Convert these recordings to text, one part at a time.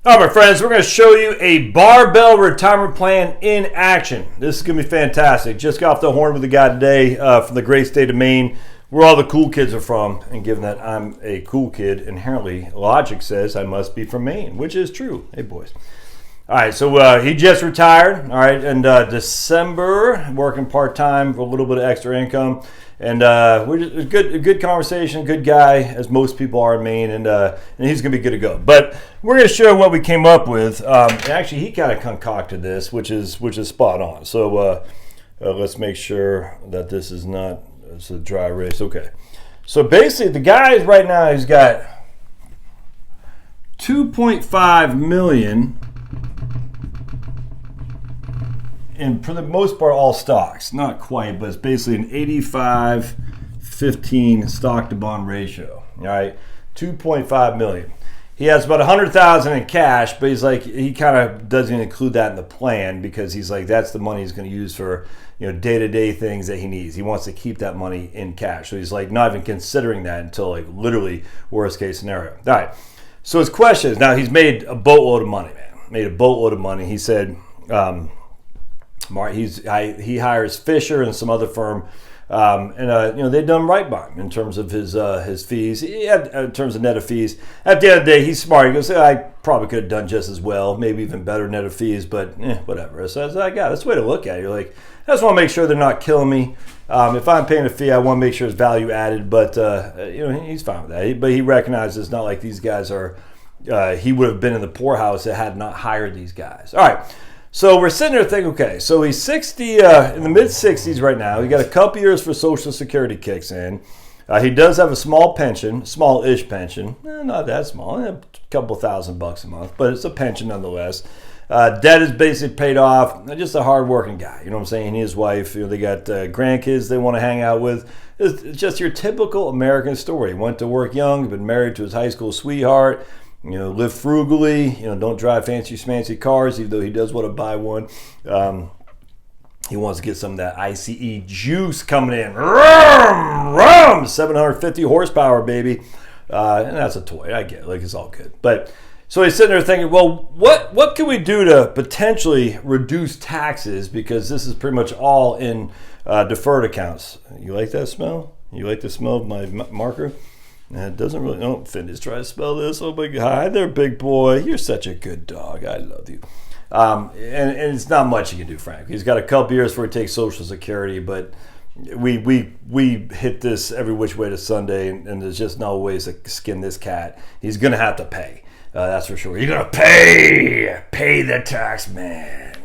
All right, my friends, we're going to show you a barbell retirement plan in action. This is going to be fantastic. Just got off the horn with the guy today from the great state of Maine, where all the cool kids are from. And given that I'm a cool kid, inherently, logic says I must be from Maine, which is true. Hey, boys. All right, so he just retired, all right, in December, working part-time for a little bit of extra income. And we're just a good conversation, good guy, as most people are in Maine, and he's going to be good to go. But we're going to show what we came up with. Actually, he kind of concocted this, which is spot on. So let's make sure that this is not it's a dry erase. Okay. So basically, the guy right now, he's got $2.5 million. And for the most part, all stocks. Not quite, but it's basically an 85-15 stock to bond ratio. All right, 2.5 million. He has about 100,000 in cash, but he's like, he kind of doesn't include that in the plan because he's like, that's the money he's going to use for, day-to-day things that he needs. He wants to keep that money in cash. So he's like not even considering that until like literally worst case scenario. All right. So his question is, now he's made a boatload of money, man. Made a boatload of money. He said, he hires Fisher and some other firm, they've done right by him in terms of his fees. In terms of net of fees. At the end of the day, he's smart. He goes, I probably could have done just as well, maybe even better net of fees, but whatever. So that's the way to look at it. You're like, I just want to make sure they're not killing me. If I'm paying a fee, I want to make sure it's value added. But he's fine with that. But he recognizes it's not like these guys are. He would have been in the poorhouse that had not hired these guys. All right. So we're sitting there thinking, okay, so he's 60, in the mid-60s right now. He got a couple years for Social Security kicks in. He does have a small pension, small-ish pension. Not that small, a couple $1,000 a month, but it's a pension nonetheless. Debt is basically paid off. Just a hard-working guy, you know what I'm saying? He and his wife, they got grandkids they want to hang out with. It's just your typical American story. Went to work young, been married to his high school sweetheart. Live frugally, don't drive fancy cars, even though he does want to buy one. He wants to get some of that ICE juice coming in. 750 horsepower, baby. And that's a toy. I get it. Like, it's all good. But so he's sitting there thinking, well, what can we do to potentially reduce taxes? Because this is pretty much all in deferred accounts. You like that smell? You like the smell of my marker? It doesn't really. Oh, Finn try to spell this. Oh my God! Hi there, big boy. You're such a good dog. I love you. And it's not much you can do, Frank. He's got a couple years before he takes Social Security, but we hit this every which way to Sunday, and there's just no ways to skin this cat. He's gonna have to pay. That's for sure. You're gonna pay the tax man.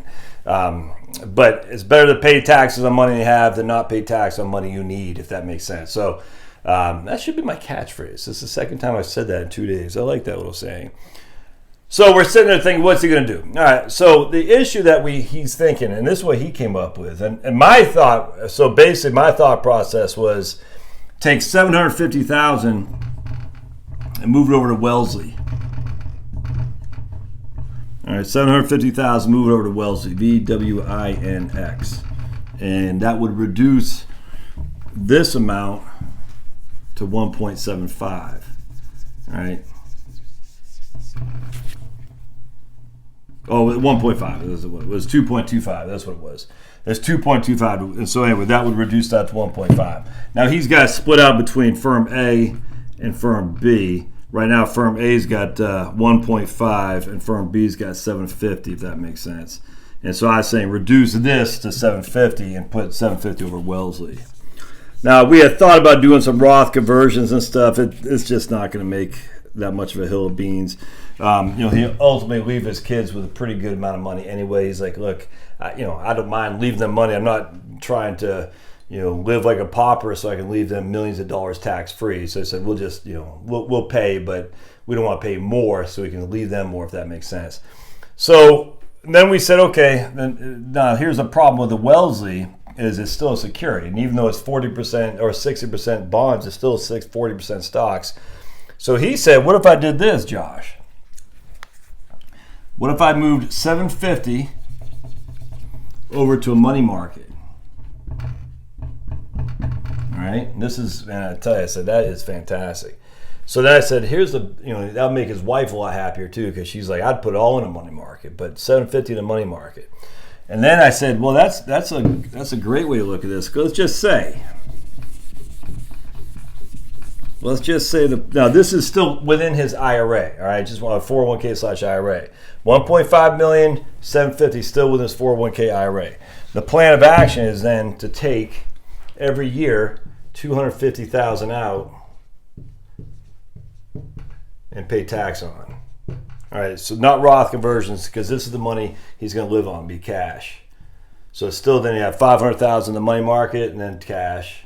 But it's better to pay taxes on money you have than not pay tax on money you need, if that makes sense. So. That should be my catchphrase. This is the second time I've said that in 2 days. I like that little saying. So we're sitting there thinking, what's he going to do? All right, so the issue that he's thinking, and this is what he came up with, and my thought, so basically my thought process was take $750,000 and move it over to Wellesley. All right, $750,000, move it over to Wellesley, VWINX. And that would reduce this amount to 1.75. All right. Oh, 1.5. It was 2.25. That's what it was. It's 2.25. And so anyway, that would reduce that to 1.5. Now he's got split out between firm A and firm B. Right now, firm A's got 1.5 and firm B's got 750, if that makes sense. And so I was saying reduce this to 750 and put 750 over Wellesley. Now, we had thought about doing some Roth conversions and stuff. It's just not going to make that much of a hill of beans. He'll ultimately leave his kids with a pretty good amount of money anyway. He's like, look, I don't mind leaving them money. I'm not trying to, live like a pauper so I can leave them millions of dollars tax-free. So I said, we'll just, we'll pay, but we don't want to pay more so we can leave them more, if that makes sense. So then we said, okay, now here's the problem with the Wellesley. Is it's still a security. And even though it's 40% or 60% bonds, it's still 40% stocks. So he said, what if I did this, Josh? What if I moved 750 over to a money market? All right. And this is, and I tell you, I said, that is fantastic. So then I said, here's the, that'll make his wife a lot happier too, because she's like, I'd put it all in a money market, but $750 in the money market. And then I said, well, that's a great way to look at this. Let's just say now this is still within his IRA. All right, just want a 401k/IRA. 1.5 million, 750 still within his 401k IRA. The plan of action is then to take every year 250,000 out and pay tax on. All right, so not Roth conversions, because this is the money he's going to live on, be cash. So still then you have 500,000 in the money market and then cash.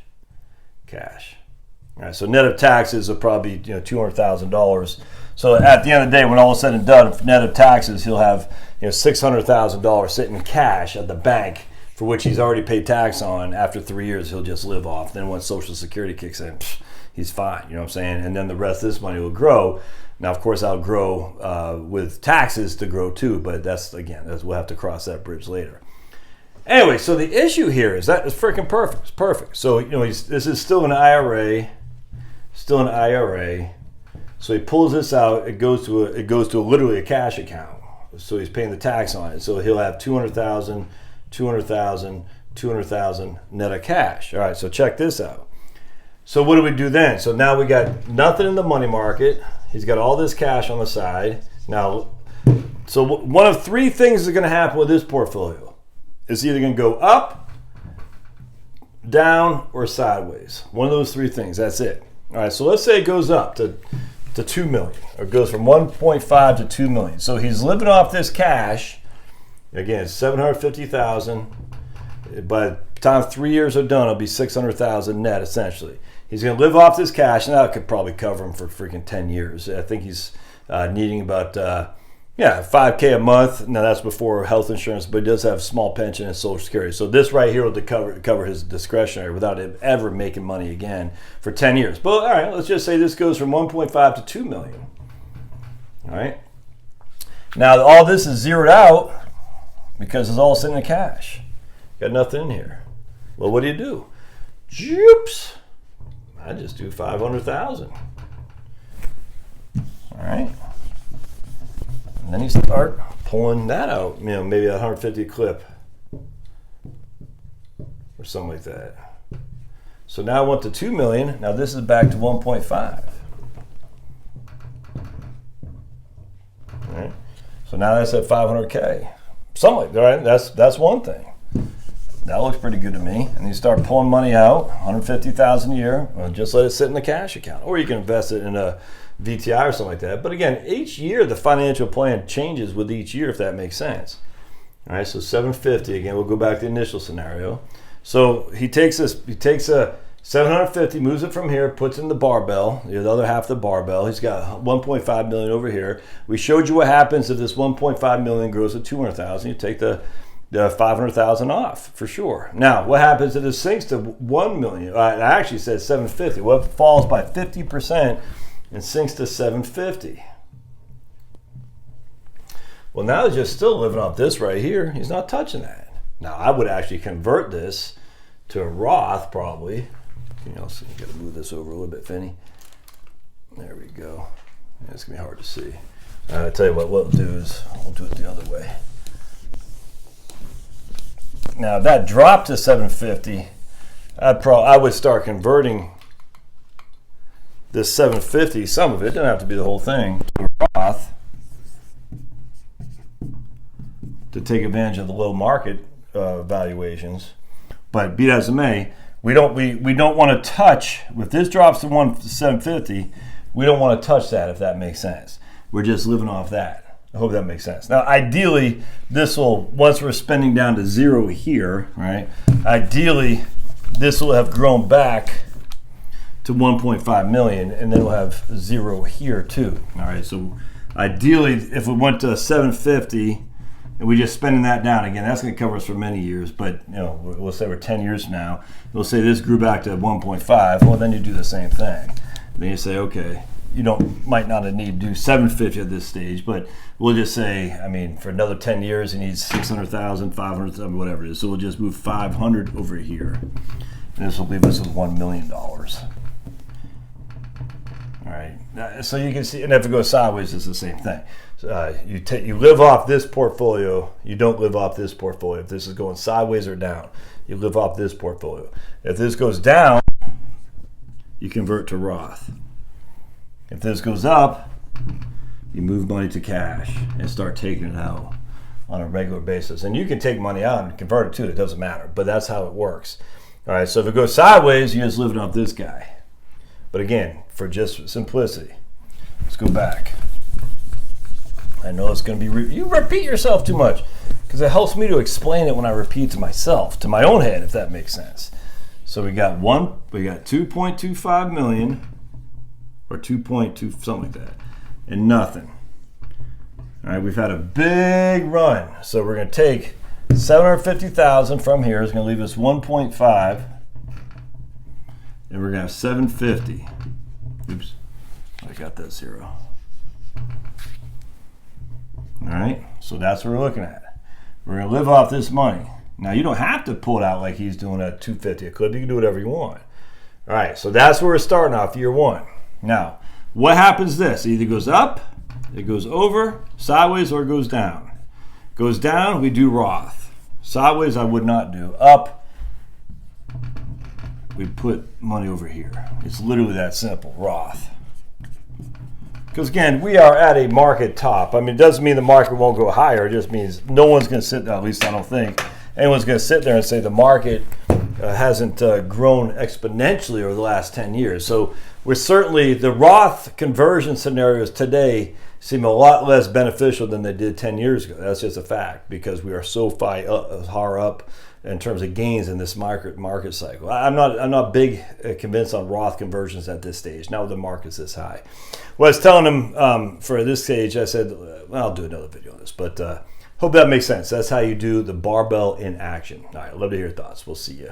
All right, so net of taxes will probably be $200,000. So at the end of the day, when all is said and done, net of taxes, he'll have $600,000 sitting in cash at the bank, for which he's already paid tax on. After 3 years, he'll just live off. Then when Social Security kicks in, he's fine. You know what I'm saying? And then the rest of this money will grow. Now, of course, I'll grow with taxes to grow too, but we'll have to cross that bridge later. Anyway, so the issue here is that it's freaking perfect. It's perfect. So this is still an IRA. So he pulls this out. It goes to literally a cash account. So he's paying the tax on it. So he'll have 200,000, 200,000, 200,000 net of cash. All right. So check this out. So what do we do then? So now we got nothing in the money market. He's got all this cash on the side. Now, so one of three things is going to happen with this portfolio. It's either going to go up, down, or sideways. One of those three things. That's it. All right, so let's say it goes up to 2 million, or it goes from 1.5 to 2 million. So he's living off this cash. Again, it's 750,000. By the time 3 years are done, it'll be 600,000 net, essentially. He's going to live off this cash, and that could probably cover him for freaking 10 years. I think he's needing about $5K a month. Now that's before health insurance, but he does have small pension and Social Security. So this right here will cover his discretionary without him ever making money again for 10 years. But all right, let's just say this goes from 1.5 to 2 million. All right. Now all this is zeroed out because it's all sitting in cash. Got nothing in here. Well, what do? Joops. I just do 500,000. All right. And then you start pulling that out, maybe a 150 clip or something like that. So now I went to 2 million. Now this is back to 1.5. All right. So now that's at 500K. Something like that, right? That's one thing. That looks pretty good to me. And you start pulling money out, 150,000 a year. Well, just let it sit in the cash account, or you can invest it in a VTI or something like that. But again, each year the financial plan changes with each year, if that makes sense. All right, so 750 again. We'll go back to the initial scenario. So he takes a 750, moves it from here, puts it in the barbell, the other half of the barbell. He's got 1.5 million over here. We showed you what happens if this 1.5 million grows to 200,000. You take the 500,000 off for sure. Now, what happens if this sinks to 1 million? I actually said 750. Well, it falls by 50% and sinks to 750. Well, now he's just still living off this right here. He's not touching that. Now, I would actually convert this to a Roth probably. So you got to move this over a little bit, Finney. There we go. Yeah, it's gonna be hard to see. I tell you what we'll do is we'll do it the other way. Now, if that dropped to 750, I would start converting this 750, some of it, doesn't have to be the whole thing, to a Roth to take advantage of the low market valuations. But be that as it may, we don't want to touch, if this drops to 750, we don't want to touch that, if that makes sense. We're just living off that. I hope that makes sense. Now, ideally, this will, once we're spending down to zero here, right? Ideally, this will have grown back to 1.5 million, and then we'll have zero here too. All right, so ideally, if we went to 750 and we're just spending that down again, that's going to cover us for many years. But we'll say we're 10 years from now. We'll say this grew back to 1.5. Well, then you do the same thing. Then you say, okay, might not need to do 750 at this stage, but we'll just say, for another 10 years, he needs 600,000, 500,000, whatever it is. So we'll just move 500 over here. And this will leave us with $1 million. All right. So you can see, and if it goes sideways, it's the same thing. You live off this portfolio. You don't live off this portfolio. If this is going sideways or down, you live off this portfolio. If this goes down, you convert to Roth. If this goes up, you move money to cash and start taking it out on a regular basis. And you can take money out and convert it too. It doesn't matter, but that's how it works. All right, so if it goes sideways, you're just living off this guy. But again, for just simplicity, let's go back. I know it's going to be, you repeat yourself too much because it helps me to explain it when I repeat to myself, to my own head, if that makes sense. So we got 2.25 million or 2.2, something like that, and nothing. All right, we've had a big run. So we're going to take 750,000 from here. It's going to leave us 1.5. And we're going to have 750. Oops, I got that 0. All right, so that's what we're looking at. We're going to live off this money. Now, you don't have to pull it out like he's doing at 250 a clip. You can do whatever you want. All right, so that's where we're starting off, year one. Now, what happens this? It either goes up, it goes over, sideways, or it goes down. Goes down, we do Roth. Sideways, I would not do. Up, we put money over here. It's literally that simple, Roth. Because again, we are at a market top. I mean, it doesn't mean the market won't go higher. It just means no one's going to sit there, at least I don't think, anyone's going to sit there and say the market hasn't grown exponentially over the last 10 years. So we're certainly, the Roth conversion scenarios today seem a lot less beneficial than they did 10 years ago. That's just a fact because we are so far up in terms of gains in this market cycle. I'm not big convinced on Roth conversions at this stage. Now the market's this high. Well, I was telling him for this stage, I said, well, I'll do another video on this, but hope that makes sense. That's how you do the barbell in action. All right, I'd love to hear your thoughts. We'll see you.